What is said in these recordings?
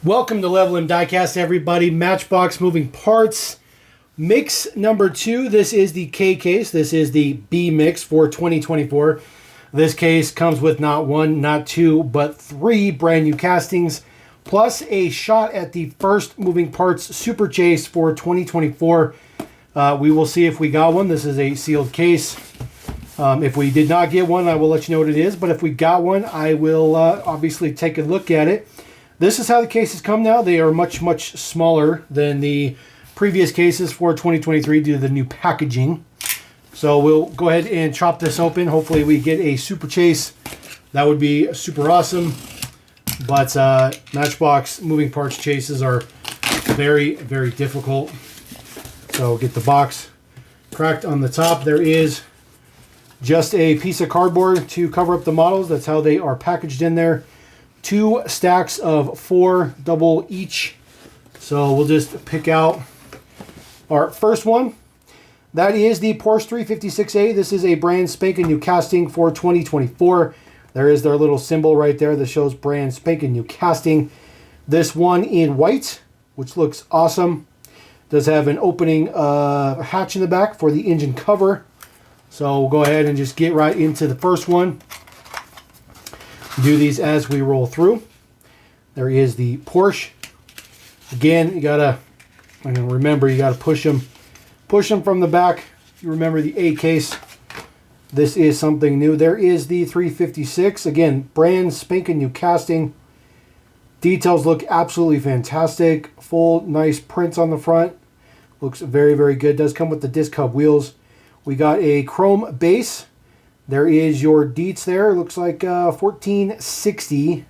Welcome to Level and Diecast, everybody. Matchbox moving parts. Mix number 2. This is the K case. This is the B mix for 2024. This case comes with not 1, not 2, but 3 brand new castings, plus a shot at the first moving parts Super Chase for 2024. We will see if we got one. This is a sealed case. If we did not get one, I will let you know what it is. But if we got one, I will obviously take a look at it. This is how the cases come now. They are much, much smaller than the previous cases for 2023 due to the new packaging. So we'll go ahead and chop this open. Hopefully we get a Super Chase. That would be super awesome. But Matchbox moving parts chases are very, very difficult. So get the box cracked on the top. There is just a piece of cardboard to cover up the models. That's how they are packaged in there. 2 stacks of 4 double each. So we'll just pick out our first one. That is the Porsche 356A. This is a brand spanking new casting for 2024. There is their little symbol right there that shows brand spanking new casting. This one in white, which looks awesome. Does have an opening hatch in the back for the engine cover. So we'll go ahead and just get right into the first one. Do these as we roll through. There is the Porsche. Again, you gotta remember, you gotta push them from the back. You remember the A case. This is something new. There is the 356. Again, brand spanking new casting. Details look absolutely fantastic. Full nice prints on the front. Looks very, very good. Does come with the disc hub wheels. We got a chrome base. There is your deets there. Looks like 1460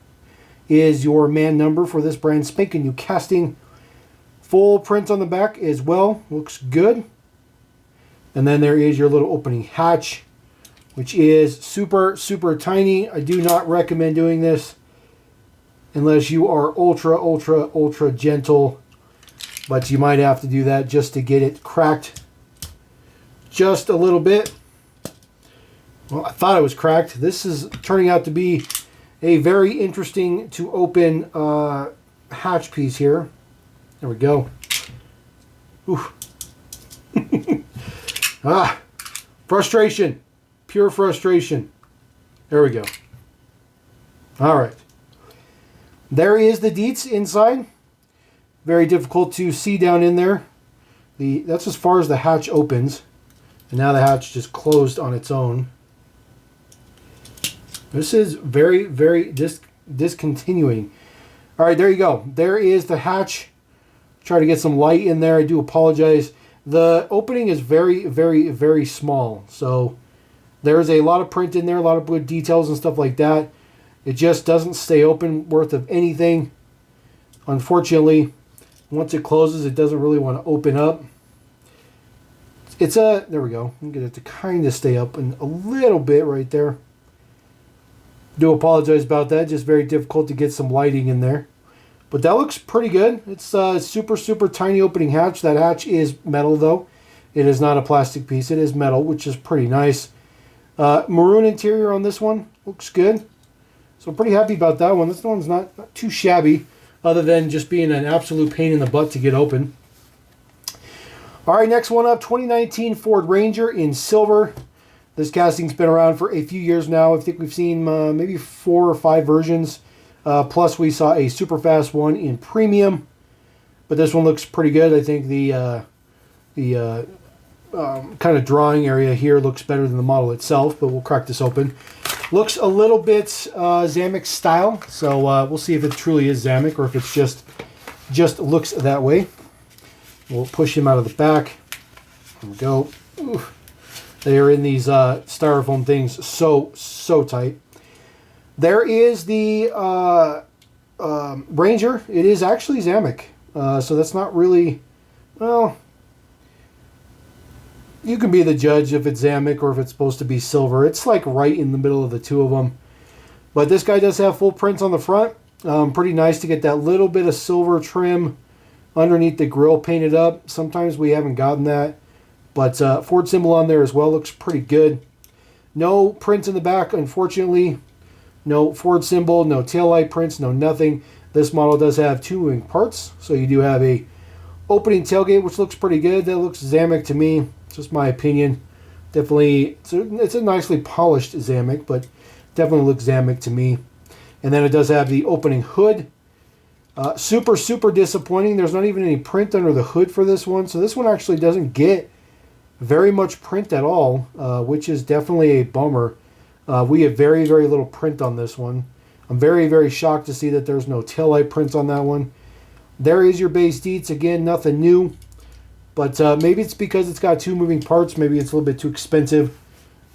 is your man number for this brand spanking new casting. Full print on the back as well. Looks good. And then there is your little opening hatch, which is super, super tiny. I do not recommend doing this unless you are ultra, ultra, ultra gentle. But you might have to do that just to get it cracked just a little bit. Well, I thought it was cracked. This is turning out to be a very interesting to open hatch piece here. There we go. Oof. Frustration. Pure frustration. There we go. All right. There is the deets inside. Very difficult to see down in there. That's as far as the hatch opens. And now the hatch just closed on its own. This is very, very discontinuing. All right, there you go. There is the hatch. Try to get some light in there. I do apologize. The opening is very, very, very small. So there is a lot of print in there, a lot of good details and stuff like that. It just doesn't stay open worth of anything. Unfortunately, once it closes, it doesn't really want to open up. There we go. I'm going to kind of stay up in a little bit right there. Do apologize about that. Just very difficult to get some lighting in there. But that looks pretty good. It's super, super tiny opening hatch. That hatch is metal, though. It is not a plastic piece. It is metal, which is pretty nice. Maroon interior on this one. Looks good. So I'm pretty happy about that one. This one's not too shabby, other than just being an absolute pain in the butt to get open. All right, next one up, 2019 Ford Ranger in silver. This casting's been around for a few years now. I think we've seen maybe 4 or 5 versions. Plus, we saw a super fast one in premium. But this one looks pretty good. I think the kind of drawing area here looks better than the model itself. But we'll crack this open. Looks a little bit Zamek style. So we'll see if it truly is Zamek or if it's just looks that way. We'll push him out of the back. There we go. Ooh. They are in these styrofoam things so tight. There is the Ranger. It is actually Zamek. So that's not really... Well, you can be the judge if it's Zamek or if it's supposed to be silver. It's like right in the middle of the two of them. But this guy does have full prints on the front. Pretty nice to get that little bit of silver trim underneath the grill painted up. Sometimes we haven't gotten that. But Ford symbol on there as well. Looks pretty good. No prints in the back, unfortunately. No Ford symbol, no taillight prints, no nothing. This model does have 2 moving parts, so you do have a opening tailgate, which looks pretty good. That looks Zamek to me. It's just my opinion. Definitely, it's a nicely polished Zamek, but definitely looks Zamek to me. And then it does have the opening hood. Super, super disappointing. There's not even any print under the hood for this one. So this one actually doesn't get very much print at all, which is definitely a bummer. We have very, very little print on this one. I'm very, very shocked to see that there's no taillight prints on that one. There is your base deets. Again, nothing new. But maybe it's because it's got 2 moving parts. Maybe it's a little bit too expensive.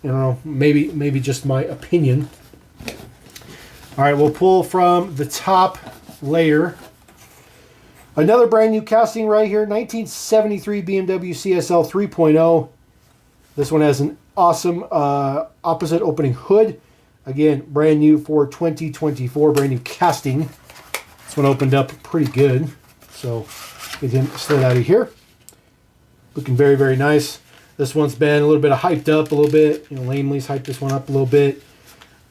You know, maybe just my opinion. All right, we'll pull from the top layer. Another brand new casting right here, 1973 BMW CSL 3.0. This one has an awesome opposite opening hood. Again, brand new for 2024, brand new casting. This one opened up pretty good. So get him slid out of here. Looking very, very nice. This one's been a little bit hyped up a little bit. You know, Lamely's hyped this one up a little bit.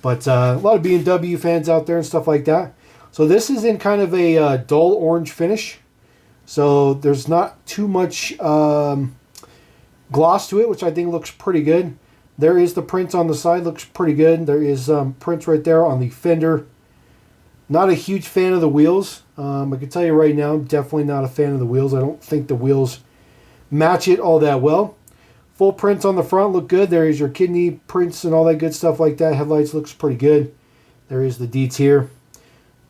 But a lot of BMW fans out there and stuff like that. So this is in kind of a dull orange finish. So there's not too much gloss to it, which I think looks pretty good. There is the print on the side, looks pretty good. There is prints right there on the fender. Not a huge fan of the wheels. I can tell you right now, I'm definitely not a fan of the wheels. I don't think the wheels match it all that well. Full prints on the front look good. There is your kidney prints and all that good stuff like that. Headlights looks pretty good. There is the deets here.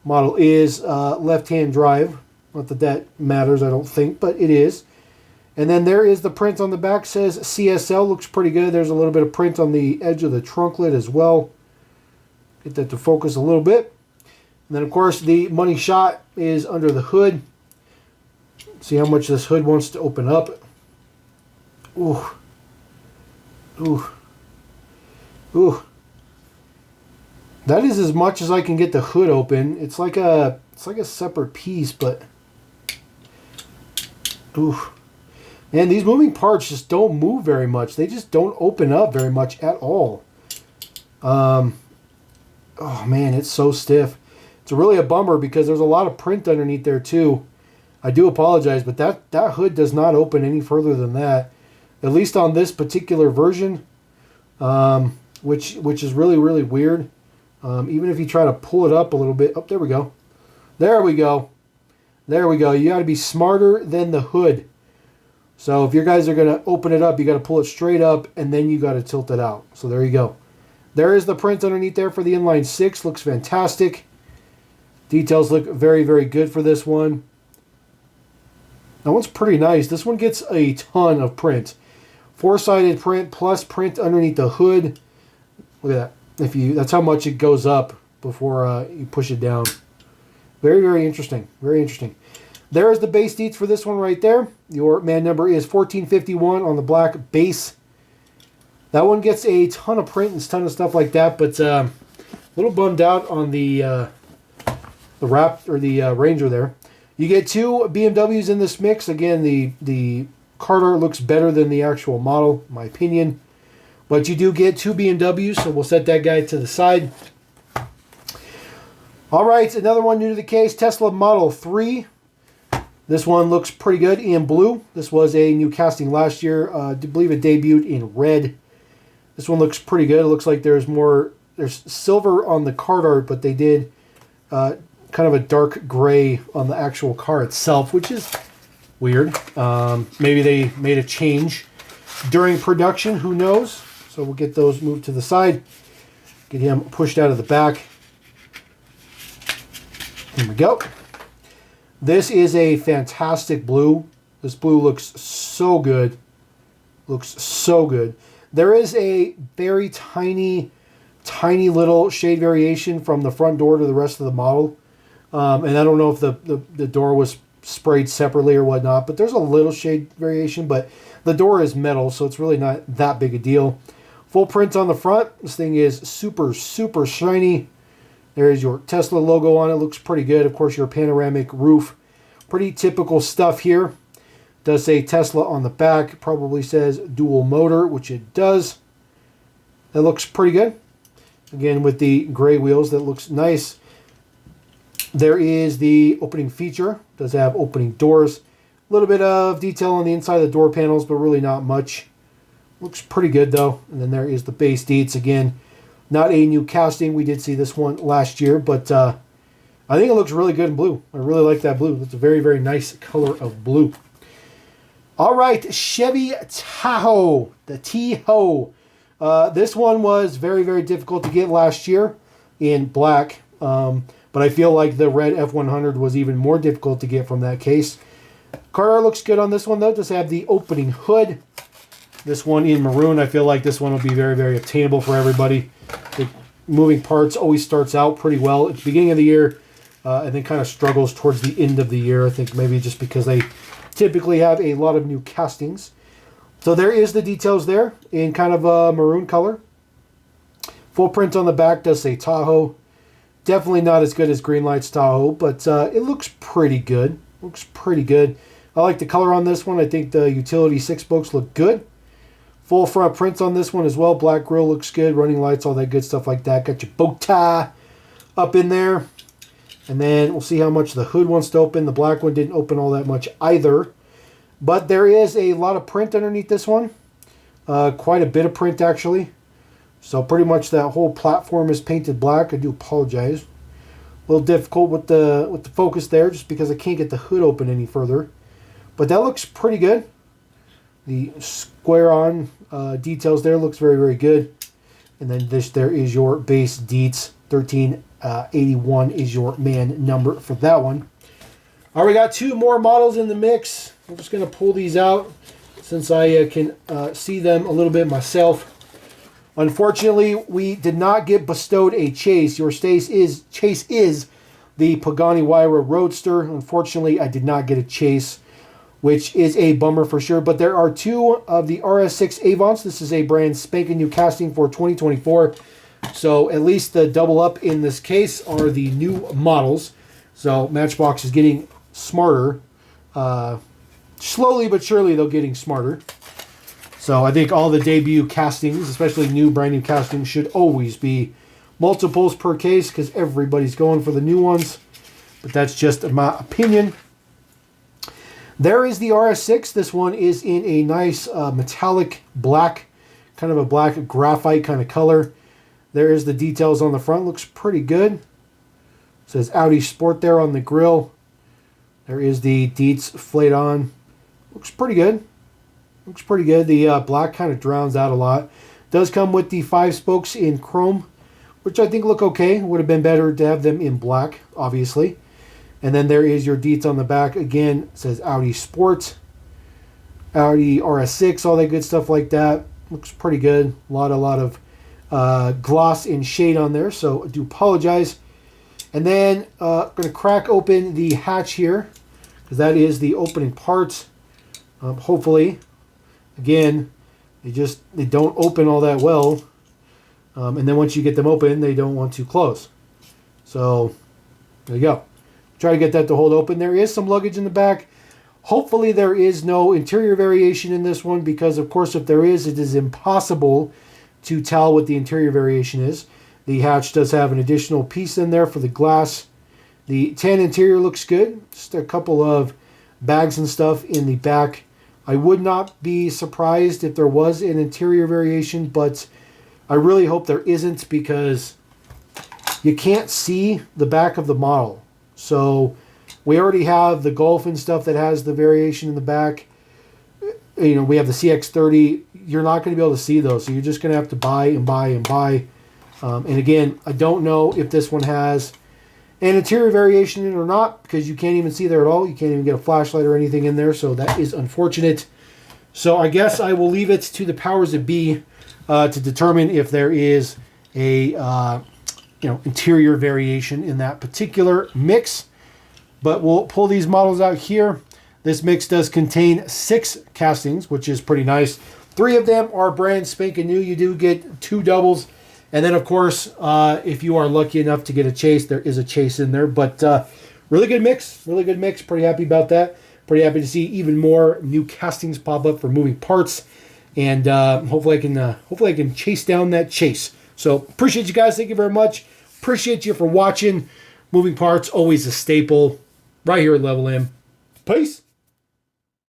Model is left-hand drive. Not that that matters, I don't think, but it is. And then there is the print on the back. Says CSL. Looks pretty good. There's a little bit of print on the edge of the trunk lid as well. Get that to focus a little bit. And then, of course, the money shot is under the hood. See how much this hood wants to open up. Ooh. Ooh. Ooh. That is as much as I can get the hood open. It's like a separate piece, but ooh. And these moving parts just don't move very much. They just don't open up very much at all. Oh man, it's so stiff. It's really a bummer because there's a lot of print underneath there too. I do apologize, but that hood does not open any further than that. At least on this particular version, which is really, really weird. Even if you try to pull it up a little bit. Oh, there we go. There we go. There we go. You got to be smarter than the hood. So if your guys are going to open it up, you got to pull it straight up, and then you got to tilt it out. So there you go. There is the print underneath there for the inline 6. Looks fantastic. Details look very, very good for this one. That one's pretty nice. This one gets a ton of print. 4-sided print plus print underneath the hood. Look at that. That's how much it goes up before you push it down. Very, very interesting. Very interesting. There is the base deets for this one right there. Your man number is 1451 on the black base. That one gets a ton of print and a ton of stuff like that, but a little bummed out on the wrap or the Ranger there. You get 2 BMWs in this mix. Again, the card art looks better than the actual model, in my opinion. But you do get 2 BMWs, so we'll set that guy to the side. All right, another one new to the case, Tesla Model 3. This one looks pretty good in blue. This was a new casting last year. I believe it debuted in red. This one looks pretty good. It looks like there's silver on the card art, but they did kind of a dark gray on the actual car itself, which is weird. Maybe they made a change during production. Who knows? So we'll get those moved to the side. Get him pushed out of the back. Here we go. This is a fantastic blue. This blue looks so good. Looks so good. There is a very tiny little shade variation from the front door to the rest of the model. And I don't know if the door was sprayed separately or whatnot, but there's a little shade variation, but the door is metal, so it's really not that big a deal. Full print on the front. This thing is super, super shiny. There's your Tesla logo on it. Looks pretty good. Of course, your panoramic roof. Pretty typical stuff here. Does say Tesla on the back. Probably says dual motor, which it does. That looks pretty good. Again, with the gray wheels, that looks nice. There is the opening feature. Does have opening doors. A little bit of detail on the inside of the door panels, but really not much. Looks pretty good though. And then there is the base deets. Again, not a new casting. We did see this one last year, but I think it looks really good in blue. I really like that blue. It's a very, very nice color of blue. All right, Chevy Tahoe, the Tahoe. This one was very, very difficult to get last year in black, but I feel like the red F100 was even more difficult to get from that case. Car art looks good on this one, though. Does have the opening hood. This one in maroon, I feel like this one will be very, very obtainable for everybody. The moving parts always starts out pretty well at the beginning of the year, and then kind of struggles towards the end of the year. I think maybe just because they typically have a lot of new castings. So there is the details there in kind of a maroon color. Full print on the back does say Tahoe. Definitely not as good as Greenlight's Tahoe, but it looks pretty good. Looks pretty good. I like the color on this one. I think the utility 6-spokes look good. Full front prints on this one as well. Black grille looks good. Running lights, all that good stuff like that. Got your bow tie up in there. And then we'll see how much the hood wants to open. The black one didn't open all that much either. But there is a lot of print underneath this one. Quite a bit of print, actually. So pretty much that whole platform is painted black. I do apologize. A little difficult with the focus there, just because I can't get the hood open any further. But that looks pretty good. The square-on details there looks very, very good. And then there is your base deets. 1381 is your man number for that one. All right, we got two more models in the mix. I'm just going to pull these out since I can see them a little bit myself. Unfortunately, we did not get bestowed a chase. Your chase is the Pagani Huayra Roadster. Unfortunately, I did not get a chase, which is a bummer for sure. But there are two of the RS6 Avants. This is a brand spanking new casting for 2024. So at least the double up in this case are the new models. So Matchbox is getting smarter. Slowly but surely, they're getting smarter. So I think all the debut castings, especially new brand new castings, should always be multiples per case because everybody's going for the new ones. But that's just my opinion. There is the RS6. This one is in a nice metallic black, kind of a black graphite kind of color. There is the details on the front. Looks pretty good. It says Audi Sport there on the grille. There is the deets flayed on. Looks pretty good. Looks pretty good. The black kind of drowns out a lot. Does come with the 5 spokes in chrome, which I think look okay. Would have been better to have them in black, obviously. And then there is your deets on the back. Again, it says Audi Sport, Audi RS6, all that good stuff like that. Looks pretty good. A lot of gloss and shade on there, so I do apologize. And then I'm going to crack open the hatch here, because that is the opening part. Hopefully, again, they don't open all that well. And then once you get them open, they don't want to close. So there you go. Try to get that to hold open. There is some luggage in the back. Hopefully there is no interior variation in this one, because of course if there is, it is impossible to tell what the interior variation is. The hatch does have an additional piece in there for the glass. The tan interior looks good. Just a couple of bags and stuff in the back. I would not be surprised if there was an interior variation, but I really hope there isn't, because you can't see the back of the model. So we already have the Golf and stuff that has the variation in the back. You know, we have the CX-30. You're not going to be able to see those, so you're just going to have to buy and buy and buy. And again, I don't know if this one has an interior variation in it or not, because you can't even see there at all. You can't even get a flashlight or anything in there, so that is unfortunate. So I guess I will leave it to the powers that be to determine if there is a interior variation in that particular mix. But we'll pull these models out here. This mix does contain 6 castings, which is pretty nice. 3 of them are brand spanking new. You do get 2 doubles. And then, of course, if you are lucky enough to get a chase, there is a chase in there. But really good mix. Really good mix. Pretty happy about that. Pretty happy to see even more new castings pop up for moving parts. And hopefully I can chase down that chase. So appreciate you guys. Thank you very much. Appreciate you for watching. Moving parts, always a staple. Right here at Level M. Peace.